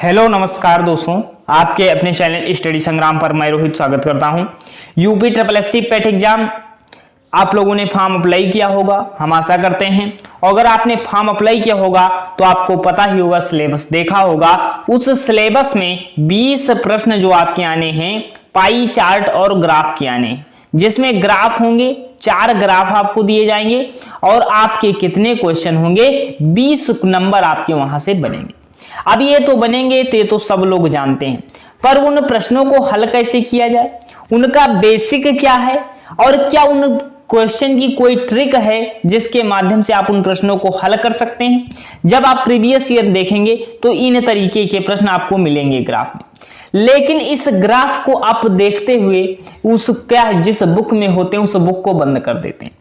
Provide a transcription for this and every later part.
Hello नमस्कार दोस्तों, आपके अपने चैनल स्टडी संग्राम पर मैं रोहित स्वागत करता हूं। यूपी ट्रिपल एससी पेट एग्जाम आप लोगों ने फॉर्म अप्लाई किया होगा, हम आशा करते हैं। और अगर आपने फॉर्म अप्लाई किया होगा तो आपको पता ही होगा, सिलेबस देखा होगा। उस सिलेबस में 20 प्रश्न जो आपके आने हैं पाई चार्ट और ग्राफ के आने, जिसमें ग्राफ होंगे 4 ग्राफ आपको दिए जाएंगे और आपके कितने क्वेश्चन होंगे 20 नंबर आपके वहां से बनेंगे। अब ये तो बनेंगे तो सब लोग जानते हैं, पर उन प्रश्नों को हल कैसे किया जाए, उनका बेसिक क्या है और क्या उन क्वेश्चन की कोई ट्रिक है जिसके माध्यम से आप उन प्रश्नों को हल कर सकते हैं। जब आप प्रीवियस ईयर देखेंगे तो इन तरीके के प्रश्न आपको मिलेंगे ग्राफ में, लेकिन इस ग्राफ को आप देखते हुए जिस बुक में होते हैं उस बुक को बंद कर देते हैं।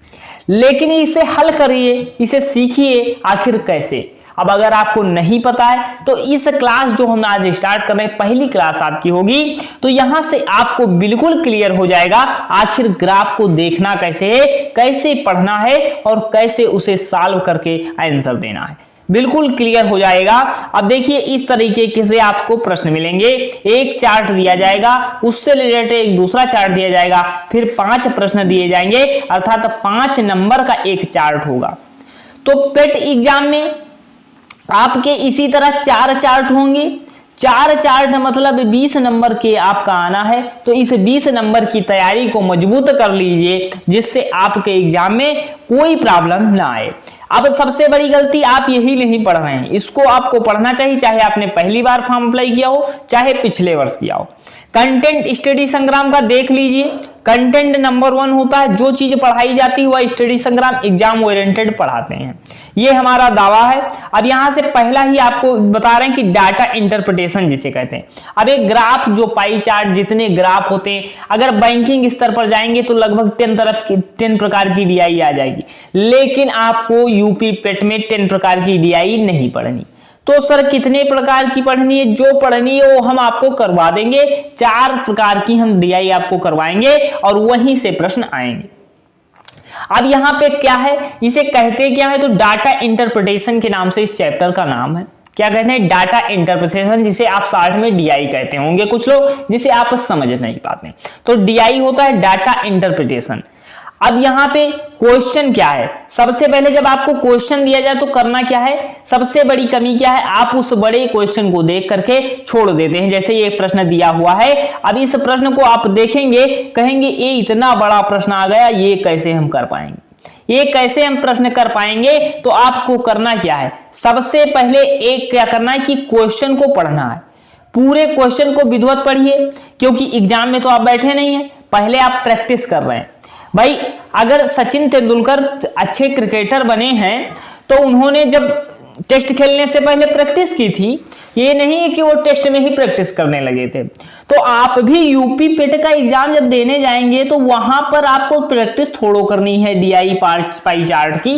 लेकिन इसे हल करिए, इसे सीखिए आखिर कैसे। अब अगर आपको नहीं पता है तो इस क्लास जो हम आज स्टार्ट कर रहे हैं, पहली क्लास आपकी होगी, तो यहां से आपको बिल्कुल क्लियर हो जाएगा आखिर ग्राफ को देखना कैसे है, कैसे पढ़ना है और कैसे उसे सॉल्व करके आंसर देना है, बिल्कुल क्लियर हो जाएगा। अब देखिए इस तरीके से आपको प्रश्न मिलेंगे, एक चार्ट दिया जाएगा, उससे रिलेटेड एक दूसरा चार्ट दिया जाएगा, फिर 5 प्रश्न दिए जाएंगे, अर्थात 5 नंबर का एक चार्ट होगा। तो पेट एग्जाम में आपके इसी तरह 4 चार्ट होंगे। 4 चार्ट मतलब 20 नंबर के आपका आना है, तो इस 20 नंबर की तैयारी को मजबूत कर लीजिए जिससे आपके एग्जाम में कोई प्रॉब्लम ना आए। अब सबसे बड़ी गलती आप यही नहीं पढ़ रहे हैं, इसको आपको पढ़ना चाहिए, चाहे आपने पहली बार फॉर्म अप्लाई किया हो चाहे पिछले वर्ष किया हो। कंटेंट स्टडी संग्राम का देख लीजिए, कंटेंट नंबर 1 होता है, जो चीज पढ़ाई जाती है वह स्टडी संग्राम एग्जाम ओरिएंटेड पढ़ाते हैं, ये हमारा दावा है। अब यहां से पहला ही आपको बता रहे हैं कि डाटा इंटरप्रिटेशन जिसे कहते हैं। अब एक ग्राफ जो पाई चार्ट जितने ग्राफ होते हैं, अगर बैंकिंग स्तर पर जाएंगे तो लगभग 10 प्रकार की डीआई आ जाएगी, लेकिन आपको यूपी पेट में 10 प्रकार की डीआई नहीं पढ़नी। तो सर कितने प्रकार की पढ़नी है? जो पढ़नी है वो हम आपको करवा देंगे, 4 प्रकार की हम डीआई आपको करवाएंगे और वहीं से प्रश्न आएंगे। अब यहां पे क्या है, इसे कहते क्या है, तो डाटा इंटरप्रिटेशन के नाम से इस चैप्टर का नाम है। क्या कहते हैं? डाटा इंटरप्रिटेशन, जिसे आप शॉर्ट में डीआई कहते होंगे कुछ लोग, जिसे आप समझ नहीं पाते। तो डीआई होता है डाटा इंटरप्रिटेशन। अब यहां पे क्वेश्चन क्या है, सबसे पहले जब आपको क्वेश्चन दिया जाए तो करना क्या है, सबसे बड़ी कमी क्या है, आप उस बड़े क्वेश्चन को देख करके छोड़ देते हैं। जैसे ये प्रश्न दिया हुआ है, अब इस प्रश्न को आप देखेंगे, कहेंगे ये इतना बड़ा प्रश्न आ गया, ये कैसे हम कर पाएंगे, ये कैसे हम प्रश्न कर पाएंगे। तो आपको करना क्या है, सबसे पहले एक क्या करना है कि क्वेश्चन को पढ़ना है, पूरे क्वेश्चन को विधिवत पढ़िए, क्योंकि एग्जाम में तो आप बैठे नहीं है, पहले आप प्रैक्टिस कर रहे हैं। भाई अगर सचिन तेंदुलकर अच्छे क्रिकेटर बने हैं तो उन्होंने जब टेस्ट खेलने से पहले प्रैक्टिस की थी, ये नहीं है कि वो टेस्ट में ही प्रैक्टिस करने लगे थे। तो आप भी यूपी पेट का एग्जाम जब देने जाएंगे तो वहां पर आपको प्रैक्टिस थोड़ो करनी है डीआई पाई चार्ट की।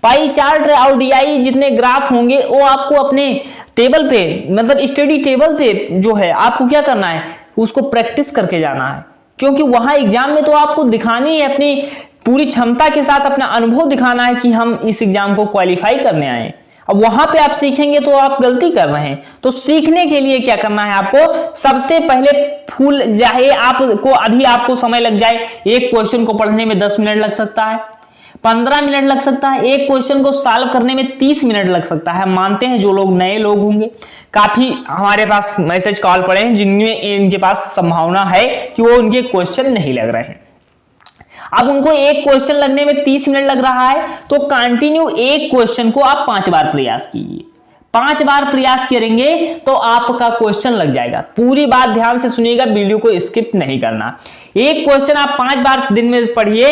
पाई चार्ट और डीआई जितने ग्राफ होंगे वो आपको अपने टेबल पे, मतलब स्टडी टेबल पे जो है आपको क्या करना है, उसको प्रैक्टिस करके जाना है, क्योंकि वहां एग्जाम में तो आपको दिखानी है, अपनी पूरी क्षमता के साथ अपना अनुभव दिखाना है कि हम इस एग्जाम को क्वालिफाई करने आए। अब वहां पे आप सीखेंगे तो आप गलती कर रहे हैं। तो सीखने के लिए क्या करना है आपको, सबसे पहले फुल चाहे आपको अभी आपको समय लग जाए, एक क्वेश्चन को पढ़ने में 10 मिनट लग सकता है, 15 मिनट लग सकता है, एक क्वेश्चन को सॉल्व करने में 30 मिनट लग सकता है। हम मानते हैं जो लोग नए लोग होंगे, काफी हमारे पास मैसेज कॉल पड़े हैं जिनमें इनके पास संभावना है कि वो उनके क्वेश्चन नहीं लग रहे हैं। अब उनको एक क्वेश्चन लगने में 30 मिनट लग रहा है, तो कंटिन्यू एक क्वेश्चन को आप 5 बार प्रयास कीजिए। 5 बार प्रयास करेंगे तो आपका क्वेश्चन लग जाएगा। पूरी बात ध्यान से सुनिएगा, वीडियो को स्किप नहीं करना। एक क्वेश्चन आप 5 बार दिन में पढ़िए,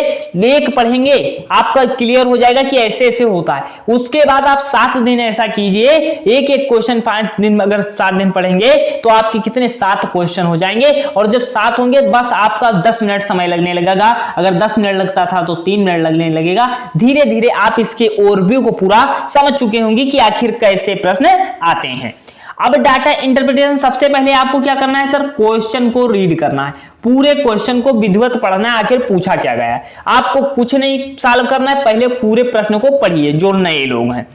एक पढ़ेंगे आपका क्लियर हो जाएगा कि ऐसे ऐसे होता है। उसके बाद आप 7 दिन ऐसा कीजिए, एक एक क्वेश्चन 5 दिन, अगर 7 दिन पढ़ेंगे तो आपके कितने 7 क्वेश्चन हो जाएंगे। और जब 7 होंगे बस आपका 10 मिनट समय लगने लगेगा, अगर 10 मिनट लगता था तो 3 मिनट लगने लगेगा। धीरे धीरे आप इसके ओवरव्यू को पूरा समझ चुके होंगे कि आखिर कैसे प्रश्न आते हैं। अब डाटा इंटरप्रिटेशन, सबसे पहले आपको क्या करना है सर, क्वेश्चन को रीड करना है, पूरे क्वेश्चन को विधिवत पढ़ना है, आखिर पूछा क्या गया है। आपको कुछ नहीं सॉल्व करना है, पहले पूरे प्रश्न को पढ़िए जो नए लोग हैं।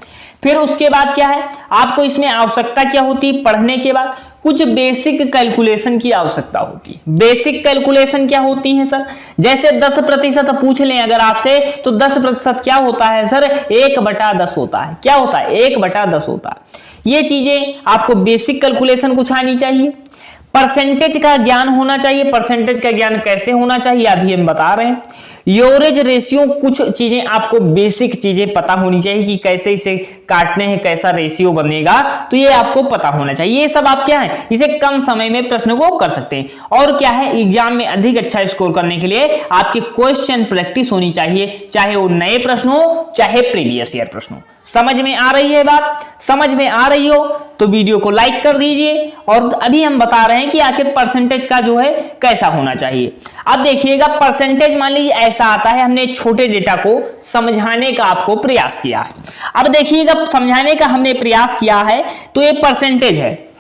फिर उसके बाद क्या है, आपको इसमें आवश्यकता क्या होती है, पढ़ने के बाद कुछ बेसिक कैलकुलेशन की आवश्यकता होती है। बेसिक कैलकुलेशन क्या होती है सर, जैसे 10% पूछ लें अगर आपसे, तो 10% क्या होता है सर, 1/10 होता है। क्या होता है, 1/10 होता है। ये चीजें आपको बेसिक कैलकुलेशन कुछ आनी चाहिए। परसेंटेज का ज्ञान होना चाहिए। परसेंटेज का ज्ञान कैसे होना चाहिए अभी हम बता रहे हैं। एवरेज रेशियो, कुछ चीजें आपको बेसिक चीजें पता होनी चाहिए कि कैसे इसे काटने हैं, कैसा रेशियो बनेगा, तो ये आपको पता होना चाहिए। ये सब आप क्या है, इसे कम समय में प्रश्न को कर सकते हैं। और क्या है, एग्जाम में अधिक अच्छा स्कोर करने के लिए आपकी क्वेश्चन प्रैक्टिस होनी चाहिए, चाहे वो नए प्रश्न हो चाहे प्रीवियस ईयर प्रश्न हो। समझ में आ रही है बात? समझ में आ रही हो तो वीडियो को लाइक कर दीजिए। और अभी हम बता रहे हैं कि आखिर परसेंटेज का जो है कैसा होना चाहिए। अब देखिएगा, परसेंटेज मान लीजिए ऐसा आता है, हमने छोटे डेटा को समझाने का आपको प्रयास किया है। अब देखिएगा, समझाने का हमने प्रयास किया है तो ये परसेंटेज है।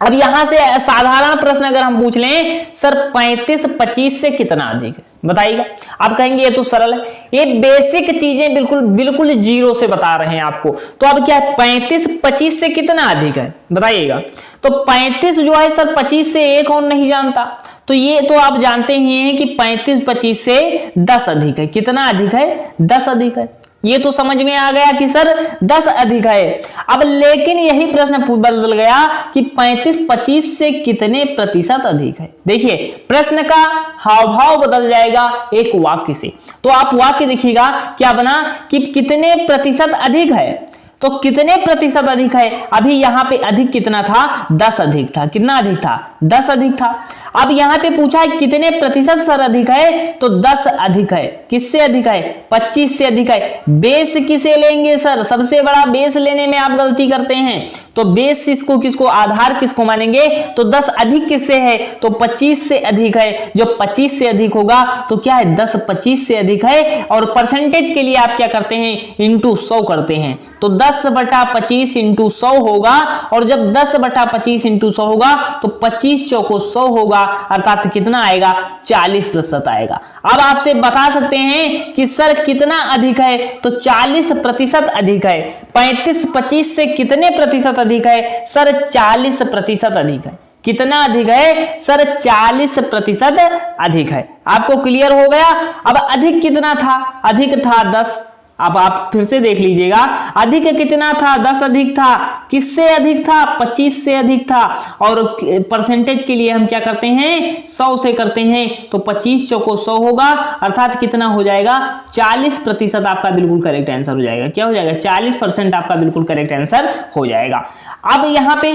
अब यहां से साधारण प्रश्न अगर हम पूछ लें, सर 35-25 से कितना अधिक है, बताइएगा। आप कहेंगे ये तो सरल है, ये बेसिक चीजें बिल्कुल बिल्कुल जीरो से बता रहे हैं आपको। तो अब क्या है, 35-25 से कितना अधिक है, बताइएगा। तो 35 जो है सर 25 से एक और नहीं जानता, तो ये तो आप जानते ही हैं कि 35-25 से 10 अधिक है। कितना अधिक है, 10 अधिक है। ये तो समझ में आ गया कि सर 10 अधिक है। अब लेकिन यही प्रश्न बदल गया कि 35-25 से कितने प्रतिशत अधिक है। देखिए प्रश्न का हाव भाव बदल जाएगा एक वाक्य से। तो आप वाक्य देखिएगा क्या बना कि कितने प्रतिशत अधिक है, तो कितने प्रतिशत अधिक है। अभी यहां पे अधिक कितना था, 10 अधिक था। कितना अधिक था, 10 अधिक था। अब यहां पे पूछा है कितने प्रतिशत सर अधिक है, तो 10 अधिक है। किससे अधिक है, 25 से अधिक है। बेस किसे लेंगे सर, सबसे बड़ा बेस लेने में आप गलती करते हैं। तो बेस इसको किसको, आधार किसको मानेंगे, तो 10 अधिक किससे है, तो 25 से अधिक है। जो 25 से अधिक होगा तो क्या है, 10 25 से अधिक है। और परसेंटेज के लिए आप क्या करते हैं, इंटू 100 करते हैं। तो 10/25 इंटू 100 होगा। और जब 10/25 इंटू 100 होगा तो 25 चौको 100 होगा, अर्थात कितना आएगा, 40% आएगा। अब आपसे बता सकते हैं कि सर कितना अधिक है, तो 40% अधिक है। 35-25 से कितने प्रतिशत अधिक है, सर 40% अधिक है। कितना अधिक है सर, 40% अधिक है। आपको क्लियर हो गया। अब अधिक कितना था, अधिक था 10। अब आप फिर से देख लीजिएगा, अधिक कितना था, 10 अधिक था। किससे अधिक था, 25 से अधिक था। और परसेंटेज के लिए हम क्या करते हैं, 100 से करते हैं। तो 25 चौको 100 होगा, अर्थात कितना हो जाएगा, 40% आपका बिल्कुल करेक्ट आंसर हो जाएगा। क्या हो जाएगा, 40% आपका बिल्कुल करेक्ट आंसर हो जाएगा। अब यहां पे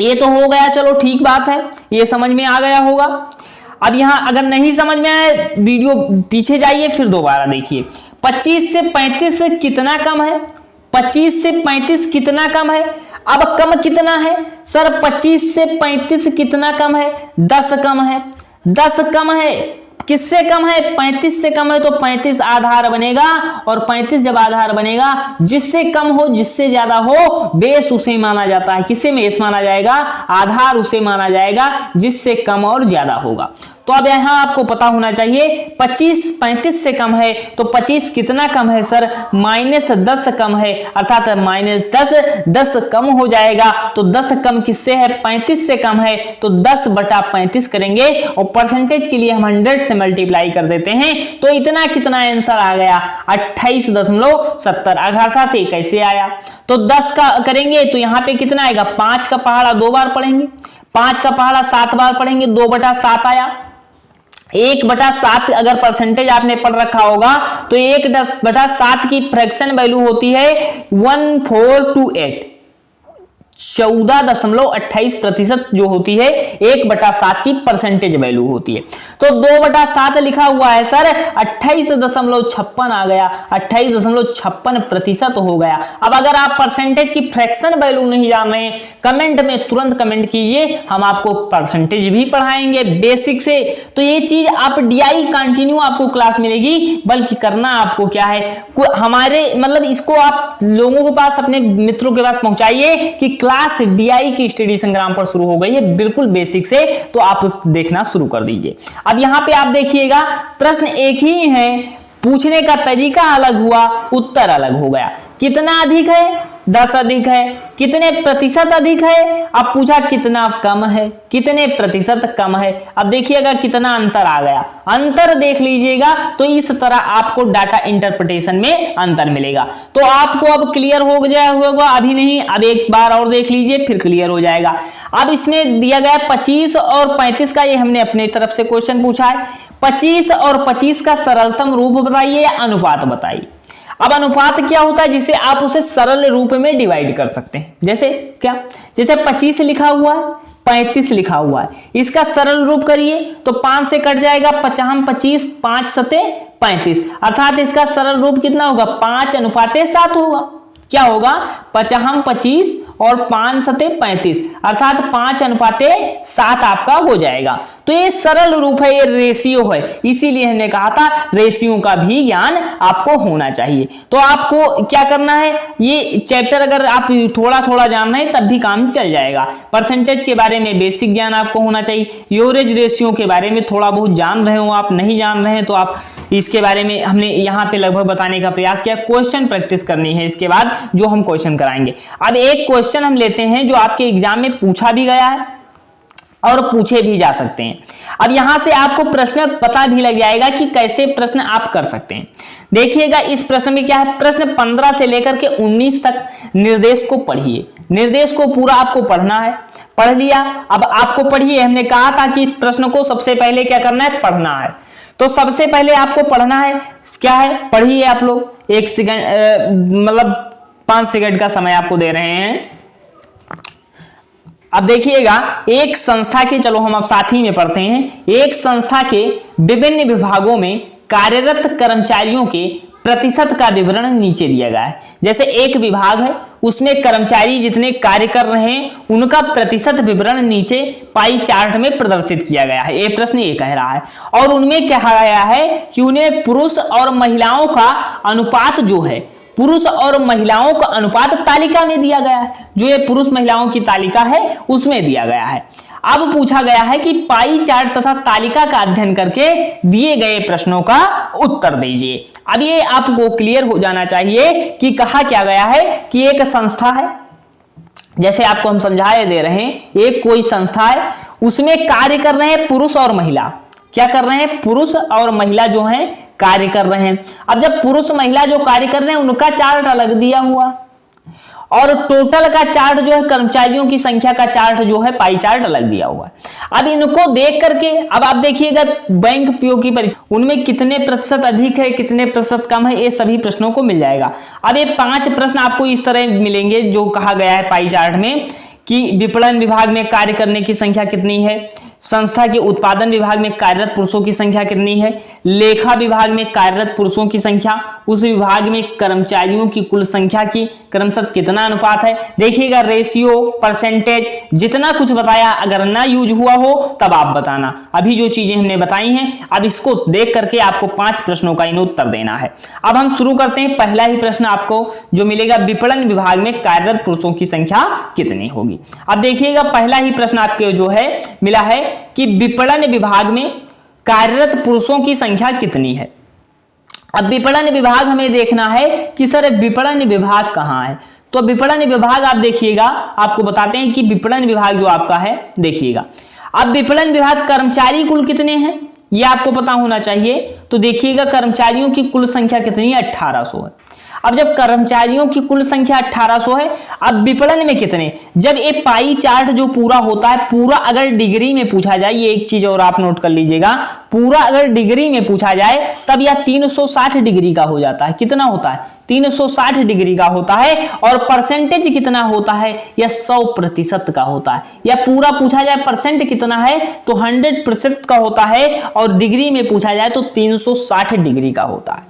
ये तो हो गया, चलो ठीक बात है, ये समझ में आ गया होगा। अब यहां अगर नहीं समझ में आए, वीडियो पीछे जाइए फिर दोबारा देखिए। 25 से 35 कितना कम है, 25 से 35 कितना कम है। अब कम कितना है सर, 25 से 35 कितना कम है, 10 कम है। 10 कम है, किससे कम है, 35 से कम है। तो 35 आधार बनेगा। और 35 जब आधार बनेगा, जिससे कम हो जिससे ज्यादा हो, बेस उसे माना जाता है। किससे बेस माना जाएगा, आधार उसे माना जाएगा जिससे कम और ज्यादा होगा। तो अब यहां आपको पता होना चाहिए 25 35 से कम है, तो 25 कितना कम है सर, -10 कम है, अर्थात -10 10 कम हो जाएगा। तो 10 कम किससे है, 35 से कम है। तो 10/35 करेंगे और परसेंटेज के लिए हम 100 से मल्टीप्लाई कर देते हैं। तो इतना कितना आंसर आ गया, 28.70। अर्थात ये कैसे आया, तो 10 का करेंगे तो यहां पे कितना आएगा, 5 का पहाड़ा 2 बार पढ़ेंगे, 5 का पहाड़ा 7 बार पढ़ेंगे, 2/7 आया। 1/7 अगर परसेंटेज आपने पढ़ रखा होगा तो 1/7 की फ्रैक्शन वैल्यू होती है 1428, 14.28% जो होती है 1/7 की परसेंटेज वैल्यू होती है। तो 2/7 लिखा हुआ है सर, 28.56 आ गया, 28.56% हो गया। अब अगर आप परसेंटेज की फ्रैक्शन वैल्यू नहीं जान रहे हैं, कमेंट में तुरंत कमेंट कीजिए, हम आपको परसेंटेज भी पढ़ाएंगे बेसिक से। तो ये चीज आप डीआई कंटिन्यू आपको क्लास मिलेगी, बल्कि करना आपको क्या है, हमारे मतलब इसको आप लोगों के पास, अपने मित्रों के पास पहुंचाइए कि क्लास डीआई की स्टडी संग्राम पर शुरू हो गई है, बिल्कुल बेसिक से। तो आप उस देखना शुरू कर दीजिए। अब यहां पे आप देखिएगा, प्रश्न एक ही है, पूछने का तरीका अलग हुआ, उत्तर अलग हो गया। कितना अधिक है, 10 अधिक है। कितने प्रतिशत अधिक है, अब पूछा कितना कम है, कितने प्रतिशत कम है। अब देखिएगा कितना अंतर आ गया, अंतर देख लीजिएगा तो इस तरह आपको डाटा इंटरप्रिटेशन में अंतर मिलेगा। तो आपको अब क्लियर हो गया होगा, अभी नहीं, अब एक बार और देख लीजिए फिर क्लियर हो जाएगा। अब इसमें दिया गया 25 और 35 का, ये हमने अपनी तरफ से क्वेश्चन पूछा है। 25 और 25 का सरलतम रूप बताइए या अनुपात बताइए। अब अनुपात क्या होता है, जिसे आप उसे सरल रूप में डिवाइड कर सकते हैं। जैसे क्या, जैसे 25 लिखा हुआ है, 35 लिखा हुआ है, इसका सरल रूप करिए तो 5 से कट जाएगा 50 25, 5 सते 35, अर्थात इसका सरल रूप कितना होगा, 5:7 होगा। क्या होगा, 50 25 और 5 सते 35, अर्थात 5:7 आपका हो जाएगा। तो ये सरल रूप है, ये रेशियो है, इसीलिए हमने कहा था रेशियो का भी ज्ञान आपको होना चाहिए। तो आपको क्या करना है, ये चैप्टर अगर आप थोड़ा थोड़ा जान रहे हैं तब भी काम चल जाएगा। परसेंटेज के बारे में बेसिक ज्ञान आपको होना चाहिए, एवरेज रेशियो के बारे में थोड़ा बहुत जान रहे हो, आप नहीं जान रहे हैं तो आप इसके बारे में हमने यहाँ पे लगभग बताने का प्रयास किया। क्वेश्चन प्रैक्टिस करनी है इसके बाद जो हम क्वेश्चन कराएंगे। अब एक क्वेश्चन हम लेते हैं जो आपके एग्जाम में पूछा भी गया है और पूछे भी जा सकते हैं। अब यहां से आपको प्रश्न पता भी लग जाएगा कि कैसे प्रश्न आप कर सकते हैं। देखिएगा इस प्रश्न में क्या है, प्रश्न 15 से लेकर के 19 तक निर्देश को पढ़िए। निर्देश को पूरा आपको पढ़ना है, पढ़ लिया। अब आपको पढ़िए, हमने कहा था कि प्रश्न को सबसे पहले क्या करना है, पढ़ना है। तो सबसे पहले आपको पढ़ना है, क्या है, पढ़िए आप लोग। 1 सेकंड मतलब 5 सेकंड का समय आपको दे रहे हैं। अब देखिएगा, एक संस्था के, चलो हम अब साथ ही में पढ़ते हैं, एक संस्था के विभिन्न विभागों में कार्यरत कर्मचारियों के प्रतिशत का विवरण नीचे दिया गया है। जैसे एक विभाग है, उसमें कर्मचारी जितने कार्य कर रहे हैं उनका प्रतिशत विवरण नीचे पाई चार्ट में प्रदर्शित किया गया है। ये प्रश्न ये कह रहा है, और उनमें कहा गया है कि उन्हें पुरुष और महिलाओं का अनुपात जो है, पुरुष और महिलाओं का अनुपात तालिका में दिया गया है। जो ये पुरुष महिलाओं की तालिका है उसमें दिया गया है। अब पूछा गया है कि पाई चार्ट तथा तालिका का अध्ययन करके दिए गए प्रश्नों का उत्तर दीजिए। अब ये आपको क्लियर हो जाना चाहिए कि कहा क्या गया है कि एक संस्था है, जैसे आपको हम समझाए दे रहे हैं, एक कोई संस्था है, उसमें कार्य कर रहे हैं पुरुष और महिला। क्या कर रहे हैं, पुरुष और महिला जो हैं कार्य कर रहे हैं। अब जब पुरुष महिला जो कार्य कर रहे हैं उनका चार्ट अलग दिया हुआ, और टोटल का चार्ट जो है, कर्मचारियों की संख्या का चार्ट जो है, पाई चार्ट अलग दिया हुआ है। अब इनको देख करके अब आप देखिएगा बैंक पीओ की परीक्षा, उनमें कितने प्रतिशत अधिक है, कितने प्रतिशत कम है, ये सभी प्रश्नों को मिल जाएगा। अब ये 5 प्रश्न आपको इस तरह मिलेंगे जो कहा गया है पाई चार्ट में कि विपणन विभाग में कार्य करने की संख्या कितनी है, संस्था के उत्पादन विभाग में कार्यरत पुरुषों की संख्या कितनी है, लेखा विभाग में कार्यरत पुरुषों की संख्या, उस विभाग में कर्मचारियों की कुल संख्या की क्रमशः कितना अनुपात है। देखिएगा रेशियो, परसेंटेज, जितना कुछ बताया, अगर ना यूज हुआ हो तब आप बताना। अभी जो चीजें हमने बताई हैं, अब इसको देख करके आपको 5 प्रश्नों का इन उत्तर देना है। अब हम शुरू करते हैं। पहला ही प्रश्न आपको जो मिलेगा, विपणन विभाग में कार्यरत पुरुषों की संख्या कितनी होगी। अब देखिएगा पहला ही प्रश्न आपके जो है मिला है कि विपणन विभाग में कार्यरत पुरुषों की संख्या कितनी है। अब विपणन विभाग हमें देखना है कि सर विपणन विभाग कहां है। तो विपणन विभाग आप देखिएगा, आपको बताते हैं कि विपणन विभाग जो आपका है, देखिएगा अब विपणन विभाग कर्मचारी कुल कितने हैं ये आपको पता होना चाहिए। तो देखिएगा कर्मचारियों की कुल संख्या कितनी है, 1800 है। अब जब कर्मचारियों की कुल संख्या 1800 है, अब विपणन में कितने, जब ये पाई चार्ट जो पूरा होता है, पूरा अगर डिग्री में पूछा जाए, ये एक चीज और आप नोट कर लीजिएगा, पूरा अगर डिग्री में पूछा जाए तब यह 360 डिग्री का हो जाता है। कितना होता है, 360 डिग्री का होता है। और परसेंटेज कितना होता है, यह 100% का होता है। या पूरा पूछा जाए परसेंट कितना है तो 100% का होता है, और डिग्री में पूछा जाए तो 360 डिग्री का होता है।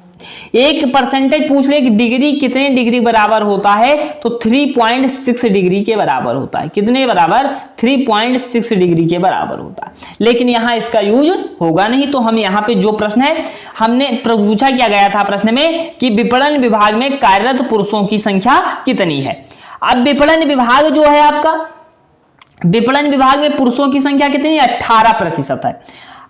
एक परसेंटेज पूछ ले कि डिग्री कितने डिग्री बराबर होता है, तो 3.6 डिग्री के बराबर होता है। कितने बराबर, 3.6 डिग्री के बराबर होता है। लेकिन यहां इसका यूज होगा नहीं। तो हम यहां पे जो प्रश्न है, हमने पूछा क्या गया था प्रश्न में कि विपणन विभाग में कार्यरत पुरुषों की संख्या कितनी है। अब विपणन विभाग जो है आपका, विपणन विभाग में पुरुषों की संख्या कितनी है, 18% है।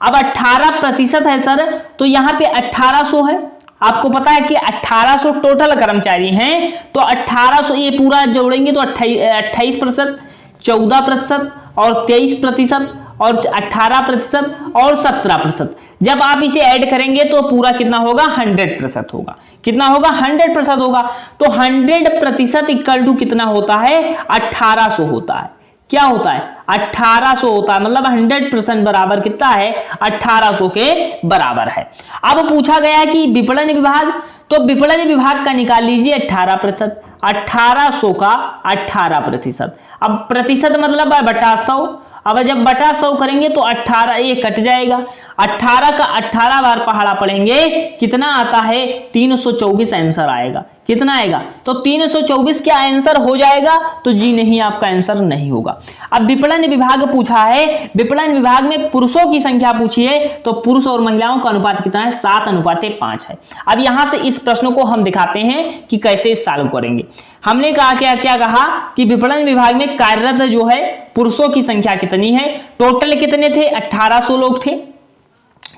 अब 18% है सर, तो यहां पे 1800 है, आपको पता है कि 1800 टोटल कर्मचारी हैं, तो 1800 ये पूरा जोड़ेंगे तो 28%, 14% और 23% और 18% और 17%। जब आप इसे ऐड करेंगे तो पूरा कितना होगा? 100% होगा। कितना होगा? 100% होगा। तो 100% इक्वल टू कितना होता है? 1800 होता है। क्या होता है? 1800 होता है, मतलब 100% बराबर कितना है? 1800 के बराबर है। अब पूछा गया है कि विपणन विभाग, तो विपणन विभाग का निकाल लीजिए 18%, 1800 का 18%। अब प्रतिशत मतलब बटा 100। अब जब बटा 100 करेंगे तो 18 ये कट जाएगा, 18 का 18 बार पहाड़ा पड़ेंगे, कितना आता है? 324 आंसर आएगा। कितना आएगा? तो 324 क्या आंसर हो जाएगा? तो जी नहीं, आपका आंसर नहीं होगा। अब विपणन विभाग पूछा है, विपणन विभाग में पुरुषों की संख्या पूछी है, तो पुरुष और महिलाओं का अनुपात कितना है? 7:5 है। अब यहां से इस प्रश्न को हम दिखाते हैं कि कैसे सॉल्व करेंगे। हमने कहा क्या कहा कि विपणन विभाग में कार्यरत जो है पुरुषों की संख्या कितनी है? टोटल कितने थे? 1800 लोग थे।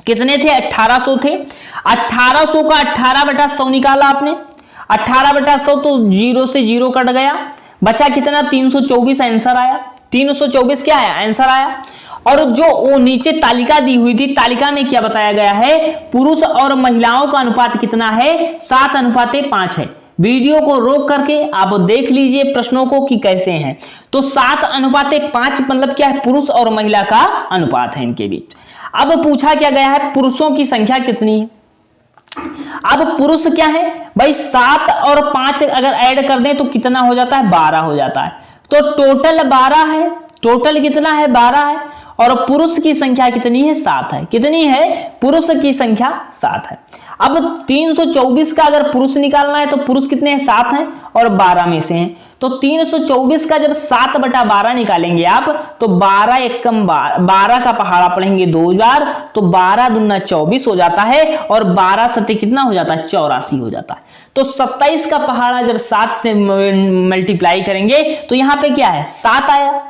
कितने थे? 1800 थे। 1800 का 18/100 निकाला आपने, 18/100 तो 0 से 0 कट गया, बचा कितना? 324 आंसर आया। 324 क्या आया? आंसर आया। और जो वो नीचे तालिका दी हुई थी, तालिका में क्या बताया गया है? पुरुष और महिलाओं का अनुपात कितना है? 7:5 है। वीडियो को रोक करके आप देख लीजिए प्रश्नों को कि कैसे हैं। तो 7:5 मतलब क्या है? पुरुष और महिला का अनुपात है इनके बीच। अब पूछा क्या गया है? पुरुषों की संख्या कितनी है? अब पुरुष क्या है भाई? 7 और 5 अगर ऐड कर दें तो कितना हो जाता है? 12 हो जाता है। तो टोटल 12 है। टोटल कितना है? 12 है। और पुरुष की संख्या कितनी है? 7 है। कितनी है? पुरुष की संख्या 7 है। अब 324 का अगर पुरुष निकालना है तो पुरुष कितने हैं? 7 हैं और 12 में से हैं। तो 324 का जब 7/12 निकालेंगे आप, तो 12 एकम 12 का पहाड़ा पढ़ेंगे 2 बार, तो 12 दूना 24 हो जाता है और 12 सत्ते कितना हो जाता है? 84 हो जाता है। तो 27 का पहाड़ा जब 7 से मल्टीप्लाई करेंगे तो यहां पे क्या है? 7 आया।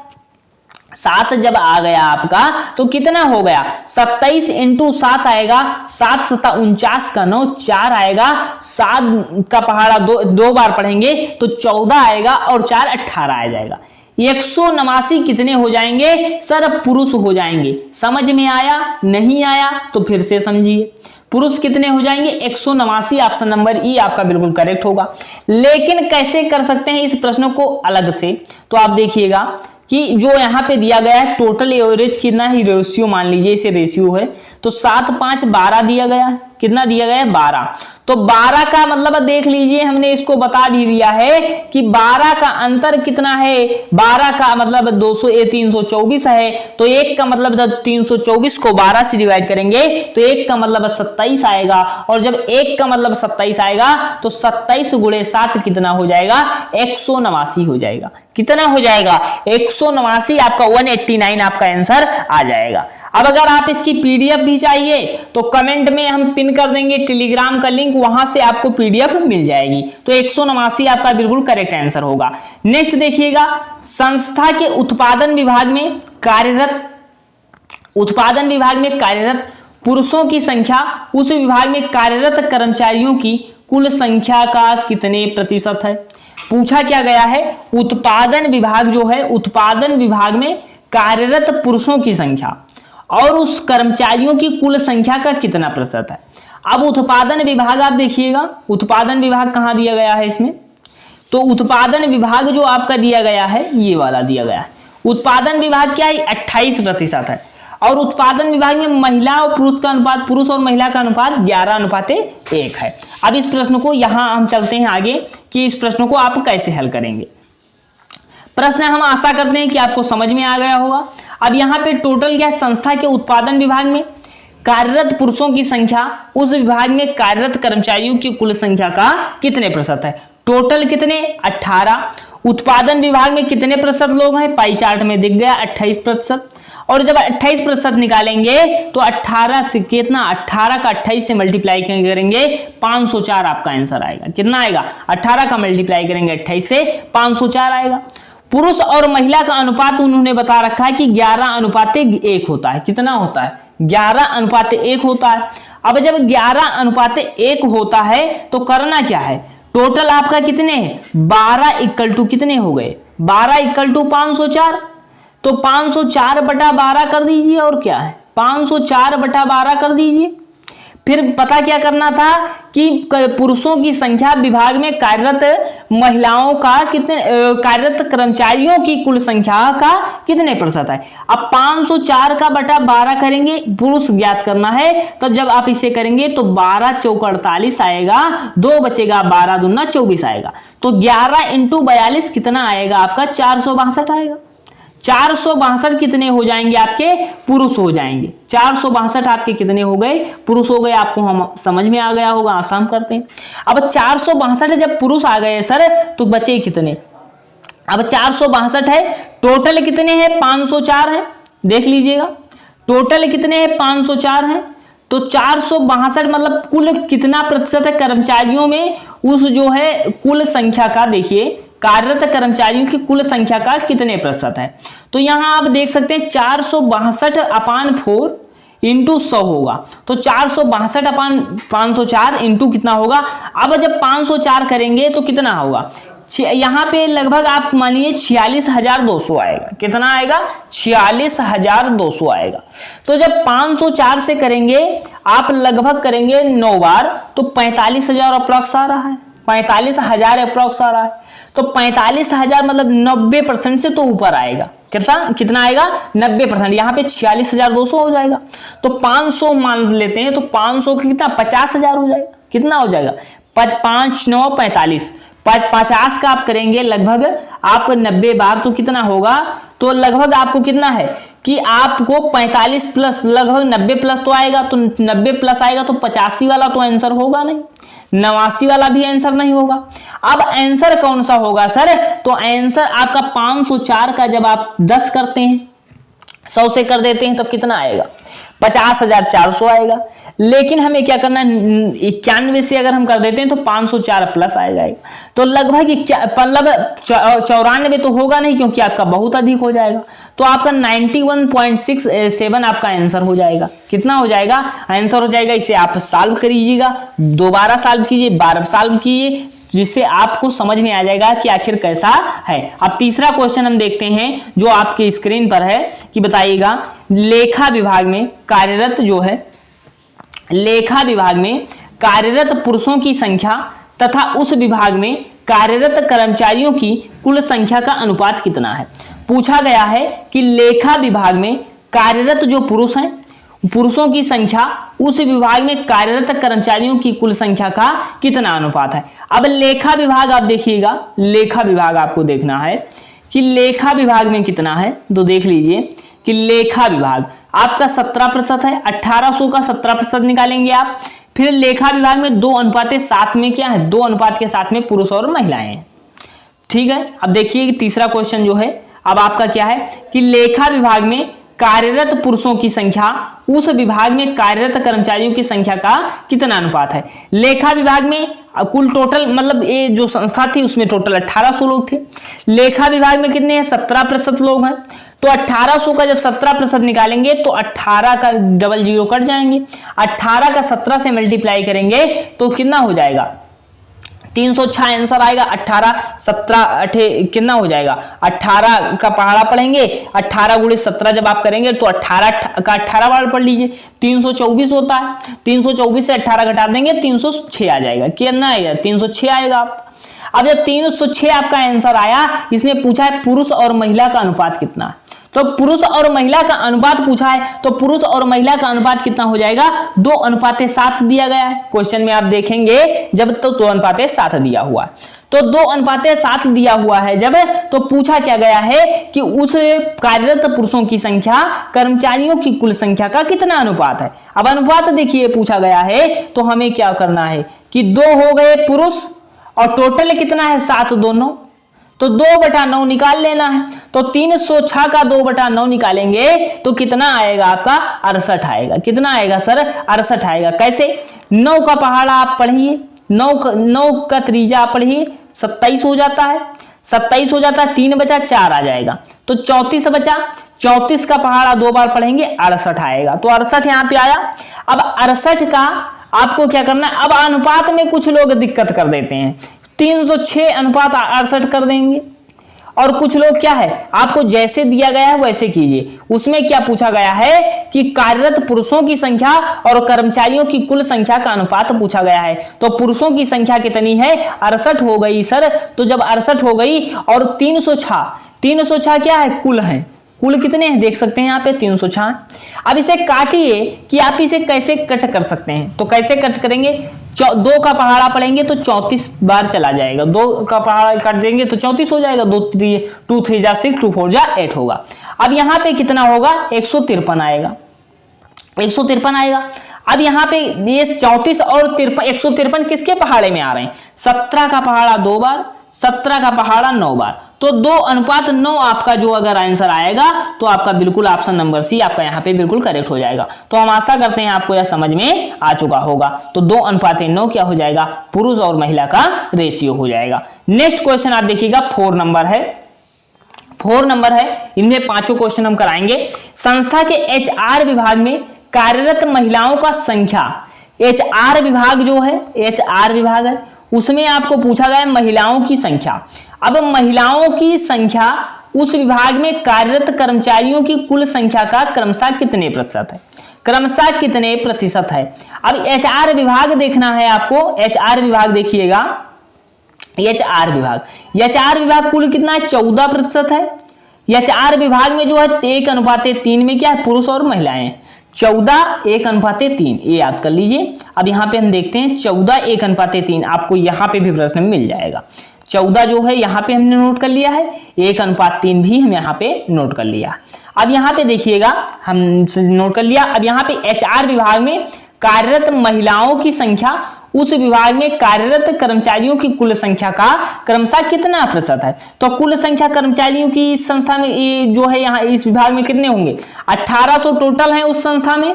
7 जब आ गया आपका तो कितना हो गया? 27 × 7 आएगा, 7 7 49 का 9 4 आएगा, 7 का पहाड़ा दो बार पढ़ेंगे तो 14 आएगा और 4 18 आ जाएगा। 189 कितने हो जाएंगे? सर पुरुष हो जाएंगे। समझ में आया? नहीं आया तो फिर से समझिए। पुरुष कितने हो जाएंगे? 189। ऑप्शन नंबर ई आपका बिल्कुल करेक्ट होगा। लेकिन कैसे कर सकते हैं इस प्रश्न को अलग से? तो आप देखिएगा कि जो यहाँ पे दिया गया है टोटल एवरेज कितना ही रेशियो मान लीजिए इसे रेशियो है, तो 7 5 12 दिया गया है। कितना दिया गया है? 12। तो 12 का मतलब देख लीजिए, हमने इसको बता भी दिया है कि 12 का अंतर कितना है? 12 का मतलब 324 है, तो 1 का मतलब जब 324 को 12 से डिवाइड करेंगे तो 1 का मतलब 27 आएगा, और जब 1 का मतलब 27 आएगा तो 27 × 7 कितना हो जाएगा? 189 हो जाएगा। कितना हो जाएगा? 189। आपका 189 आपका आंसर आ जाएगा। अब अगर आप इसकी पीडीएफ भी चाहिए तो कमेंट में हम पिन कर देंगे टेलीग्राम का लिंक, वहां से आपको पीडीएफ मिल जाएगी। तो 189 आपका बिल्कुल करेक्ट आंसर होगा। नेक्स्ट देखिएगा, संस्था के उत्पादन विभाग में कार्यरत पुरुषों की संख्या उस विभाग में कार्यरत कर्मचारियों की कुल संख्या का कितने प्रतिशत है? पूछा क्या गया है? उत्पादन विभाग जो है, उत्पादन विभाग में कार्यरत पुरुषों की संख्या और उस कर्मचारियों की कुल संख्या का कितना प्रतिशत है। अब उत्पादन विभाग आप देखिएगा, उत्पादन विभाग कहां दिया गया है इसमें? तो उत्पादन विभाग जो आपका दिया गया है ये वाला दिया गया है। उत्पादन विभाग क्या है? 28% है। और उत्पादन विभाग में महिला और पुरुष का अनुपात, पुरुष और महिला का अनुपात 11:1 है। अब इस प्रश्न को यहां हम चलते हैं आगे कि इस प्रश्न को आप कैसे हल करेंगे। प्रश्न हम आशा करते हैं कि आपको समझ में आ गया होगा। अब यहाँ पे टोटल क्या है? संस्था के उत्पादन विभाग में कार्यरत पुरुषों की संख्या उस विभाग में कार्यरत कर्मचारियों की कुल संख्या का कितने प्रतिशत है? टोटल कितने? 18। उत्पादन विभाग में कितने प्रतिशत लोग हैं? पाई चार्ट में दिख गया 28%। और जब 28% निकालेंगे तो 18 से कितना? 18 का 28 से मल्टीप्लाई करेंगे 504 आपका आंसर आएगा। कितना आएगा? 18 का मल्टीप्लाई करेंगे 28 से 504 आएगा। पुरुष और महिला का अनुपात उन्होंने बता रखा है कि 11:1 होता है। कितना होता है? 11:1 होता है। अब जब 11:1 होता है तो करना क्या है, टोटल आपका कितने हैं 12 इक्वल टू कितने हो गए 12 इक्वल टू 504, तो 504/12 कर दीजिए और क्या है 504/12 कर दीजिए। फिर पता क्या करना था कि पुरुषों की संख्या विभाग में कार्यरत महिलाओं का कितने कार्यरत कर्मचारियों की कुल संख्या का कितने प्रतिशत है। अब 504/12 करेंगे, पुरुष ज्ञात करना है, तब जब आप इसे करेंगे तो 12 चौक 48 आएगा, 2 बचेगा 12 दूना 24 आएगा, तो 11 × 42 कितना आएगा आपका 462 आएगा। 462 कितने हो जाएंगे आपके पुरुष हो जाएंगे, 462 आपके कितने हो गए पुरुष हो गए। आपको हम समझ में आ गया होगा, आसान करते हैं। अब 462 जब पुरुष आ गए सर तो बचे कितने, अब 462 है, टोटल कितने हैं 504 है, देख लीजिएगा टोटल कितने हैं 504 है, तो 462 मतलब कुल कितना प्रतिशत है कर्मचारियों में उस जो है कुल संख्या का, देखिए कार्यरत कर्मचारियों की कुल संख्या का कितने प्रतिशत है। तो यहां आप देख सकते हैं 462/4 इंटू 100 होगा, तो 462/504 इंटू कितना होगा। अब जब 504 करेंगे तो कितना होगा, यहां पे लगभग आप मानिए 46,200 आएगा, कितना आएगा 46,200 आएगा। तो जब 504 से करेंगे आप लगभग करेंगे 9 बार तो 45,000 अप्रॉक्स आ रहा है, 45,000 अप्रॉक्स आ रहा है, तो 45,000 मतलब 90% से तो ऊपर आएगा, कितना आएगा 90%, यहाँ पे 46,200 हो जाएगा। तो 500 मान लेते हैं तो 500 का कितना 50,000 हो जाएगा, कितना हो जाएगा 5 9 45, 50 का आप करेंगे लगभग आप 90 बार तो कितना होगा, तो लगभग आपको कितना है कि आपको 45 प्लस लगभग 90 प्लस तो आएगा, तो 90 प्लस आएगा तो 85 वाला तो आंसर होगा नहीं, 89 वाला भी आंसर नहीं होगा। अब आंसर कौन सा होगा सर, तो आंसर आपका 504 का जब आप 10 करते हैं 100 से कर देते हैं तो कितना आएगा 50,400 आएगा। लेकिन हमें क्या करना है 91 से अगर हम कर देते हैं तो 504 प्लस आ जाएगा, तो लगभग मतलब 94 तो होगा नहीं क्योंकि आपका बहुत अधिक हो जाएगा, तो आपका 91.67 आपका आंसर हो जाएगा। कितना हो जाएगा आंसर हो जाएगा। इसे आप सॉल्व करिएगा, दोबारा सॉल्व कीजिए, बार सॉल्व कीजिए, जिससे आपको समझ में आ जाएगा कि आखिर कैसा है। अब तीसरा क्वेश्चन हम देखते हैं जो आपके स्क्रीन पर है कि बताइएगा लेखा विभाग में कार्यरत जो है लेखा विभाग में कार्यरत पुरुषों की संख्या तथा उस विभाग में कार्यरत कर्मचारियों की कुल संख्या का अनुपात कितना है। पूछा गया है कि लेखा विभाग में कार्यरत जो पुरुष हैं पुरुषों की संख्या उस विभाग में कार्यरत कर्मचारियों की कुल संख्या का कितना अनुपात है। अब लेखा विभाग आप देखिएगा, लेखा विभाग आपको देखना है कि लेखा विभाग में कितना है, तो देख लीजिए कि लेखा विभाग आपका 17% है, 1800 का 17% निकालेंगे आप। फिर लेखा विभाग में 2:7 में क्या है, 2 अनुपात के साथ में पुरुष और महिलाएं हैं। ठीक है, अब देखिए कि तीसरा क्वेश्चन जो है अब आपका क्या है कि लेखा विभाग में कार्यरत पुरुषों की संख्या उस विभाग में कार्यरत कर्मचारियों की संख्या का कितना अनुपात है। लेखा विभाग में कुल टोटल मतलब ये जो संस्था थी उसमें टोटल 1800 लोग थे, लेखा विभाग में कितने हैं 17% लोग हैं, तो 1800 का जब 17% निकालेंगे तो 18 का 00 कट जाएंगे, 18 का 17 से मल्टीप्लाई करेंगे तो कितना हो जाएगा 306 आंसर आएगा। 18 17 8 कितना हो जाएगा 18 का पहाड़ा पढ़ेंगे, 18 × 17 जब आप करेंगे तो 18 का 18 बार पढ़ लीजिए 324 होता है, 324 से 18 घटा देंगे 306 आ जाएगा। कितना आएगा 306 आएगा आपका। अब जब 306 आपका आंसर आया, इसमें पूछा है पुरुष और महिला का अनुपात कितना है, तो पुरुष और महिला का अनुपात पूछा है, तो पुरुष और महिला का अनुपात कितना हो जाएगा 2:7 दिया गया है क्वेश्चन में। आप देखेंगे जब तो 2:7 दिया हुआ है, तो 2:7 दिया हुआ है जब, तो पूछा क्या गया है कि उस कार्यरत पुरुषों की संख्या कर्मचारियों की कुल संख्या का कितना अनुपात है। अब अनुपात देखिए पूछा गया है, तो हमें क्या करना है कि 2 हो गए पुरुष और टोटल कितना है 7 दोनों, तो 2/9 निकाल लेना है, तो 306 का 2/9 निकालेंगे तो कितना आएगा आपका 68 आएगा। कितना आएगा सर 68 आएगा। कैसे 9 का पहाड़ा आप पढ़िए, 9 का त्रिज्या आप पढ़िए 27 हो जाता है, 27 हो जाता है, 3 बचा, 4 आ जाएगा, तो 34 बचा। 34 का पहाड़ा 2 बार पढ़ेंगे 68 आएगा, तो 68 यहां पे आया। अब 68 का आपको क्या करना है, अब अनुपात में कुछ लोग दिक्कत कर देते हैं, 306 अनुपात 68 कर देंगे, और कुछ लोग क्या है, आपको जैसे दिया गया है वैसे कीजिए। उसमें क्या पूछा गया है कि कार्यरत पुरुषों की संख्या और कर्मचारियों की कुल संख्या का अनुपात पूछा गया है। तो पुरुषों की संख्या कितनी है, 68 हो गई सर। तो जब 68 हो गई और 306 क्या है, कुल है, कुल कितने हैं देख सकते हैं यहाँ पे 306। अब इसे काटिए कि आप इसे कैसे कट कर सकते हैं, तो कैसे कट करेंगे, 2 का पहाड़ा पढ़ेंगे तो 34 बार चला जाएगा, 2 का पहाड़ा काट देंगे तो 34 हो जाएगा, 2 3 जा 6, 2 4 जा 8 होगा। अब यहाँ पे कितना होगा, 153 आएगा, 153 आएगा। अब यहाँ पे ये 34 और 153 किसके पहाड़े में आ रहे हैं, 17 का पहाड़ा 2 बार, 17 का पहाड़ा 9 बार, तो 2:9 आपका जो अगर आंसर आएगा तो आपका बिल्कुल ऑप्शन नंबर सी आपका यहाँ पे बिल्कुल करेक्ट हो जाएगा। तो हम आशा करते हैं आपको यह समझ में आ चुका होगा। तो 2:9 क्या हो जाएगा, पुरुष और महिला का रेशियो हो जाएगा। नेक्स्ट क्वेश्चन आप देखिएगा 4 नंबर है, 4 नंबर है, इनमें 5 क्वेश्चन हम कराएंगे। संस्था के HR विभाग में कार्यरत महिलाओं का संख्या, HR विभाग जो है, HR विभाग है, उसमें आपको पूछा गया है महिलाओं की संख्या। अब महिलाओं की संख्या उस विभाग में कार्यरत कर्मचारियों की कुल संख्या का क्रमशः कितने प्रतिशत है, क्रमशः कितने प्रतिशत है। अब HR विभाग देखना है आपको, HR विभाग देखिएगा, HR विभाग कुल कितना है, 14% है। HR विभाग में जो है 1:3 में क्या है, पुरुष और महिलाएं, 14:1:3, ये याद कर लीजिए। अब यहाँ पे हम देखते हैं 14:1:3, आपको यहाँ पे भी प्रश्न मिल जाएगा। 14 जो है यहाँ पे हमने नोट कर लिया है, 1:3 भी हम यहाँ पे नोट कर लिया। अब यहाँ पे देखिएगा हम नोट कर लिया। अब यहाँ पे HR विभाग में कार्यरत महिलाओं की संख्या उस विभाग में कार्यरत कर्मचारियों की कुल संख्या का क्रमशः कितना प्रतिशत है। तो कुल संख्या कर्मचारियों की संस्था में ये जो है यहाँ इस विभाग में कितने होंगे, 1800 टोटल है उस संस्था में,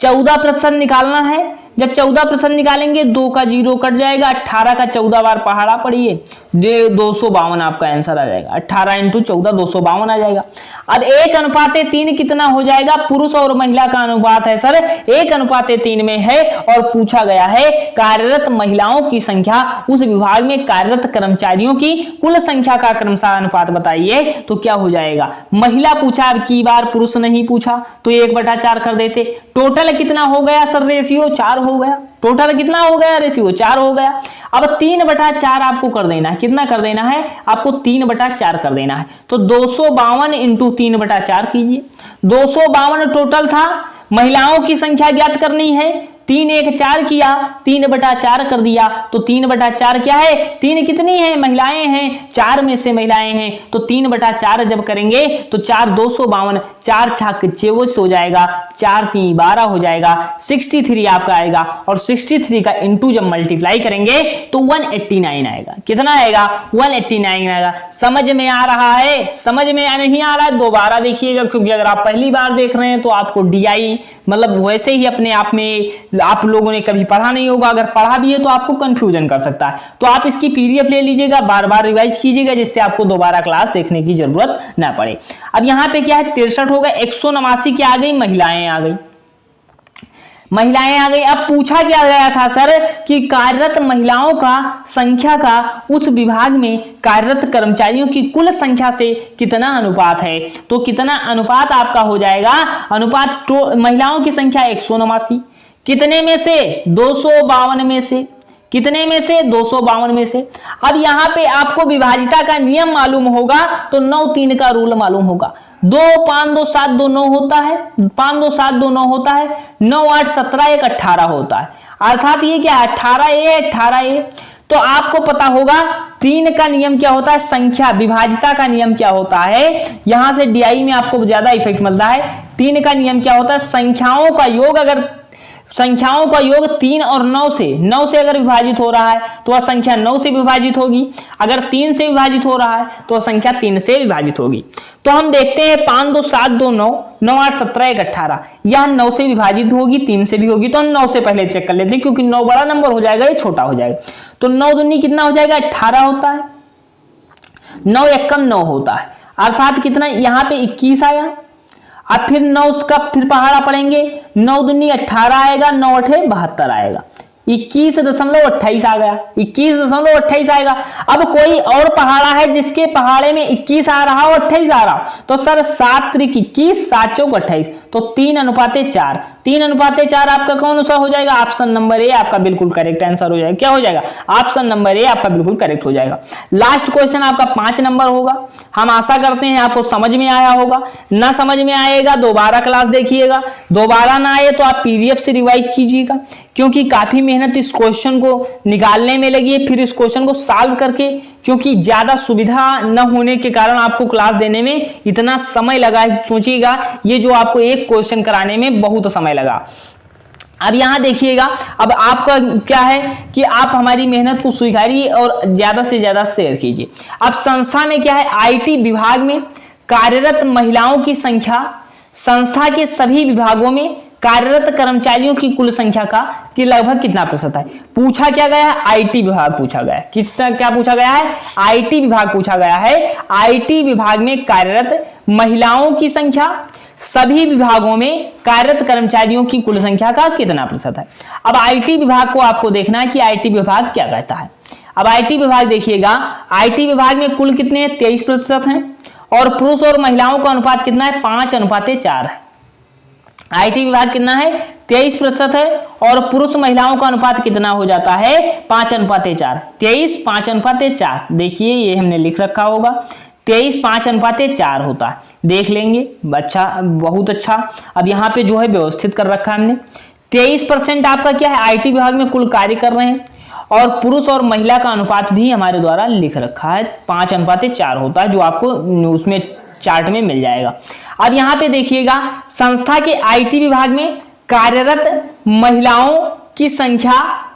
14% निकालना है। जब 14% निकालेंगे 2 का 0 कट जाएगा, 18 का 14 बार पहाड़ा पढ़िए, 252 आपका आंसर आ जाएगा, 18 × 14 252 आ जाएगा। अब 1:3 कितना हो जाएगा, पुरुष और महिला का अनुपात है सर 1:3 में है, और पूछा गया है कार्यरत महिलाओं की संख्या उस विभाग में कार्यरत कर्मचारियों की कुल संख्या का क्रमशः अनुपात बताइए। तो क्या हो जाएगा, महिला पूछा, अब की बार पुरुष नहीं पूछा, तो 1/4 कर देते। टोटल कितना हो गया सर, रेशियो 4 हो गया। टोटल कितना हो गया, रेशियो 4 हो गया। अब 3/4 आपको कर देना है, कितना कर देना है आपको, 3/4 कर देना है। तो 252 × 3/4 कीजिए, 252 टोटल था, महिलाओं की संख्या ज्ञात करनी है, 3 1 4 किया, 3/4 कर दिया, तो 3/4 क्या है, 3 कितनी है, महिलाएं हैं, 4 में से महिलाएं हैं, तो 3/4 जब करेंगे तो 4 252, 4 छक 24 हो जाएगा, 4 3 12 हो जाएगा, 63 आपका आएगा, और 63 का इंटू जब मल्टीप्लाई करेंगे तो 189 आएगा। कितना आएगा, 189 आएगा। समझ में आ रहा है, समझ में नहीं आ रहा है दोबारा देखिएगा, क्योंकि अगर आप पहली बार देख रहे हैं तो आपको DI मतलब वैसे ही अपने आप में आप लोगों ने कभी पढ़ा नहीं होगा, अगर पढ़ा भी है तो आपको कंफ्यूजन कर सकता है। तो आप इसकी PDF ले लीजिएगा, बार बार रिवाइज कीजिएगा, जिससे आपको दोबारा क्लास देखने की जरूरत ना पड़े। अब यहाँ पे क्या है, 63 हो गए, 189 क्या आ गई, महिलाएं आ गई, महिलाएं आ गई। अब पूछा क्या गया था सर कि कार्यरत महिलाओं का संख्या का उस विभाग में कार्यरत कर्मचारियों की कुल संख्या से कितना अनुपात है। तो कितना अनुपात आपका हो जाएगा, अनुपात तो महिलाओं की संख्या 189, कितने में से, 252 में से, कितने में से, 252 में से। अब यहाँ पे आपको विभाजिता का नियम मालूम होगा, तो 9-3 का रूल मालूम होगा। 2 5 2 7 2 9 होता है, 5 2 7 2 9 होता है, 9 8 17 1 18 होता है, अर्थात ये क्या है, 18A। तो आपको पता होगा 3 का नियम क्या होता है, संख्या विभाजिता का नियम क्या होता है, यहां से DI में आपको ज्यादा इफेक्ट मिलता है। 3 का नियम क्या होता है, संख्याओं का योग, अगर संख्याओं का योग 3 और 9 से अगर विभाजित हो रहा है तो वह संख्या 9 से विभाजित होगी, अगर 3 से विभाजित हो रहा है तो वह संख्या 3 से विभाजित होगी। तो हम देखते हैं 5 2 7 2 9, 9 8 17 1 18, यह 9 से विभाजित होगी, 3 से भी होगी, तो हम 9 से पहले चेक कर लेते हैं, क्योंकि 9 बड़ा नंबर हो जाएगा, ये छोटा हो जाएगा। तो 9 दूनी कितना हो जाएगा, 18 होता है। 9 एकम 9 होता है, अर्थात कितना यहाँ पे 21 आया। अब फिर 9 उसका फिर पहाड़ा पड़ेंगे, 9 दूनी 18 आएगा, 9 अठे 72 आएगा, 21.28 आ गया, 21.28 आएगा। अब कोई और पहाड़ा है जिसके पहाड़े में 21 आ रहा हो 28 आ रहा हो, तो सर 7 त्रिक 21, 7 चौक 28, तो 3:4, 3:4 आपका कौन सा हो जाएगा? ऑप्शन नंबर ए आपका बिल्कुल करेक्ट आंसर हो जाएगा। क्या हो जाएगा? ऑप्शन नंबर ए आपका बिल्कुल करेक्ट हो जाएगा। लास्ट क्वेश्चन आपका 5 नंबर होगा। हम आशा करते हैं आपको समझ में आया होगा। ना समझ में आएगा दोबारा क्लास देखिएगा, दोबारा ना आए तो आप पीडीएफ से रिवाइज कीजिएगा, क्योंकि काफी मेहनत इस क्वेश्चन को निकालने में लगी है, फिर इस क्वेश्चन को सॉल्व करके, क्योंकि ज्यादा सुविधा न होने के कारण आपको क्लास देने में इतना समय लगा है। सोचिएगा ये जो आपको एक क्वेश्चन कराने में बहुत समय लगा। अब यहां देखिएगा, अब आपका क्या है कि आप हमारी मेहनत को स्वीकारिए और ज्यादा से ज्यादा शेयर कीजिए। अब संस्था में क्या है, आईटी विभाग में कार्यरत महिलाओं की संख्या संस्था के सभी विभागों में कार्यरत कर्मचारियों की कुल संख्या की लगभग कितना प्रतिशत है? पूछा क्या गया है? आईटी विभाग पूछा गया है। किसका क्या पूछा गया है? आईटी विभाग पूछा गया है। आईटी विभाग में कार्यरत महिलाओं की संख्या सभी विभागों में कार्यरत कर्मचारियों की कुल संख्या का कितना प्रतिशत है? अब आईटी विभाग को आपको देखना है कि आईटी विभाग क्या कहता है। अब आईटी विभाग देखिएगा, आईटी विभाग में कुल कितने 23% हैं और पुरुष और महिलाओं का अनुपात कितना है? 5:4 है। आईटी विभाग कितना है? 23% है और पुरुष महिलाओं का अनुपात कितना हो जाता है? 5:4। 23 5:4, देखिए ये हमने लिख रखा होगा, 23 5:4 होता है, देख लेंगे। अच्छा, बहुत अच्छा। अब यहाँ पे जो है व्यवस्थित कर रखा है हमने। 23% आपका क्या है? आईटी विभाग में कुल कार्य कर रहे हैं और पुरुष और महिला का अनुपात भी हमारे द्वारा लिख रखा है, 5:4 होता है, जो आपको उसमें चार्ट में मिल जाएगा। अब यहां पे देखिएगा, संस्था के आईटी विभाग में कार्यरत महिलाओं की संख्या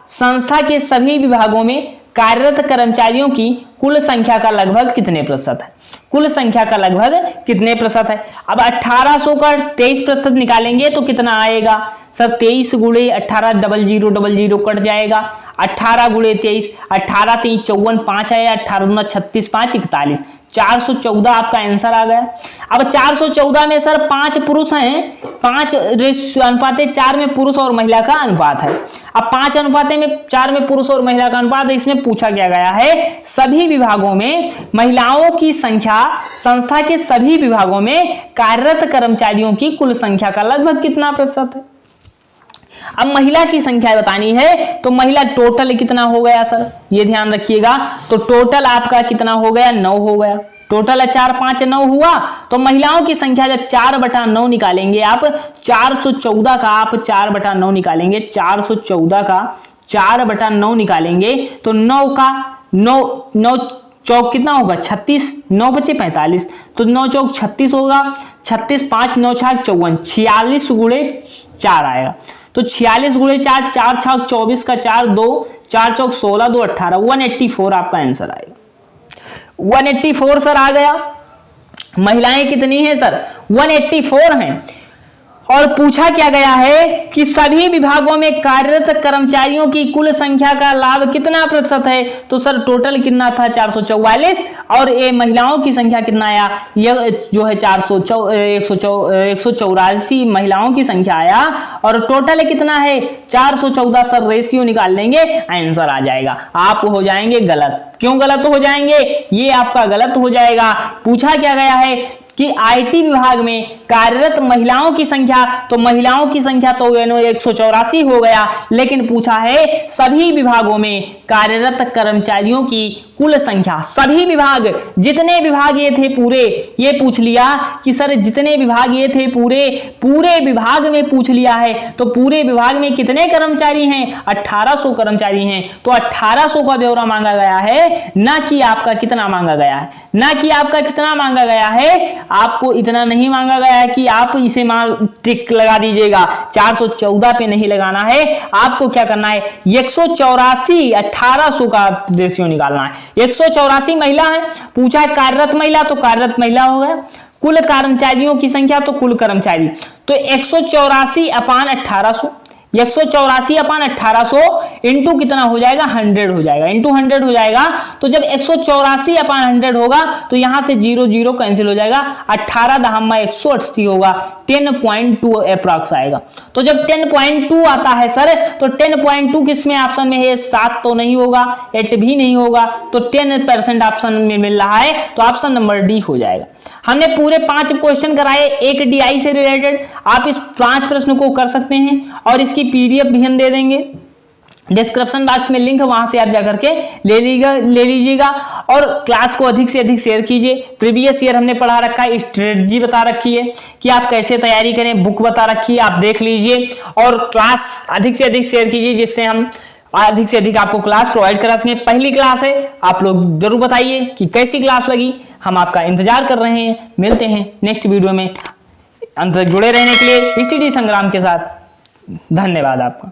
संस्था के सभी विभागों में कार्यरत कर्मचारियों की कुल संख्या का लगभग कितने प्रतिशत है? कुल संख्या का लगभग कितने प्रतिशत है? अब 1800 का 23% निकालेंगे तो कितना आएगा? सर 23 गुणे 18 0000 कट जाएगा, 18 गुणे 23, 18 3 54 5 आया, 18 9 36 5 41, 414 आपका आंसर आ गया। अब 414 में सर 5 पुरुष हैं, 5:4 में पुरुष और महिला का अनुपात है। अब 5:4 में पुरुष और महिला का अनुपात है। इसमें पूछा क्या गया है? सभी विभागों में महिलाओं की संख्या संस्था के सभी विभागों में कार्यरत कर्मचारियों की कुल संख्या का लगभग कितना प्रतिशत है? अब महिला की संख्या बतानी है, तो महिला टोटल कितना हो गया सर? ये ध्यान रखिएगा, तो टोटल आपका कितना हो गया? 9 हो गया। टोटल है 4 5 9 हुआ, तो महिलाओं की संख्या जब 4/9 निकालेंगे आप, 414 का आप 4/9 निकालेंगे, 414 का 4/9 निकालेंगे तो 9 का 9 चौक कितना होगा? 36, 9 बचे 45, तो 9 चौक 36 होगा, 36 5 9 6 54, 46 गुणे 4 आएगा, तो 46 गुणे 4, 4 छक 24 का 4 2, 4 चौक 16 2 18, 184 आपका आंसर आएगा। 184 सर आ गया। महिलाएं कितनी हैं सर? 184 हैं। और पूछा क्या गया है कि सभी विभागों में कार्यरत कर्मचारियों की कुल संख्या का लाभ कितना प्रतिशत है? तो सर टोटल कितना था? 444, और ये महिलाओं की संख्या कितना आया? यह जो है 184 महिलाओं की संख्या आया, और टोटल कितना है? 414। सर रेशियो निकाल लेंगे, आंसर आ जाएगा। आप हो जाएंगे गलत। क्यों गलत हो जाएंगे? ये आपका गलत हो जाएगा। पूछा क्या गया है कि आईटी विभाग में कार्यरत महिलाओं की संख्या, तो महिलाओं की संख्या तो 184 हो गया, लेकिन पूछा है सभी विभागों में कार्यरत कर्मचारियों की कुल संख्या। सभी विभाग, जितने विभाग ये थे पूरे, ये पूछ लिया कि सर जितने विभाग ये थे पूरे विभाग में पूछ लिया है, तो पूरे विभाग में कितने कर्मचारी हैं? 1800 कर्मचारी हैं। तो 1800 का ब्यौरा मांगा गया है, ना कि आपका कितना मांगा गया है, ना कि आपका कितना मांगा गया है। आपको इतना नहीं मांगा गया है कि आप इसे टिक लगा दीजिएगा, 414 पे नहीं लगाना है। आपको क्या करना है? 184 1800 का रेशियो निकालना है। 184 महिला है, पूछा है कार्यरत महिला, तो कार्यरत महिला हो गया। कुल कर्मचारियों की संख्या, तो कुल कर्मचारी, तो 184/1800, 184 अपन 1800 इंटू कितना हो जाएगा 100 हो जाएगा, इंटू 100 हो जाएगा। तो जब 184 अपन 100 होगा तो यहां से 0 0 कैंसिल हो जाएगा, 18 दहम्मा 180 होगा, 10.2 अप्रॉक्स आएगा। तो जब 10.2 आता है सर तो 10.2 किसमें ऑप्शन में है, 7 तो नहीं होगा, 8 भी नहीं होगा, तो 10% ऑप्शन में मिल रहा है, तो ऑप्शन नंबर डी हो जाएगा। हमने पूरे 5 क्वेश्चन कराए एक DI से रिलेटेड। आप इस 5 प्रश्न को कर सकते हैं और इसकी PDF भी हम दे देंगे, डिस्क्रिप्शन बॉक्स में लिंक है, वहां से आप जाकर के ले लीजिएगा। और क्लास को अधिक से अधिक शेयर कीजिए। प्रीवियस ईयर हमने पढ़ा रखा है, स्ट्रेटजी बता रखी है कि आप कैसे तैयारी करें, बुक बता रखी है, आप देख लीजिए और क्लास अधिक से अधिक शेयर कीजिए, जिससे हम अधिक से अधिक आपको क्लास प्रोवाइड करा सकें। पहली क्लास है, आप लोग जरूर बताइए कि कैसी क्लास लगी, हम आपका इंतजार कर रहे हैं। मिलते हैं नेक्स्ट वीडियो में, अंत तक जुड़े रहने के लिए स्टडी संग्राम के साथ धन्यवाद आपका।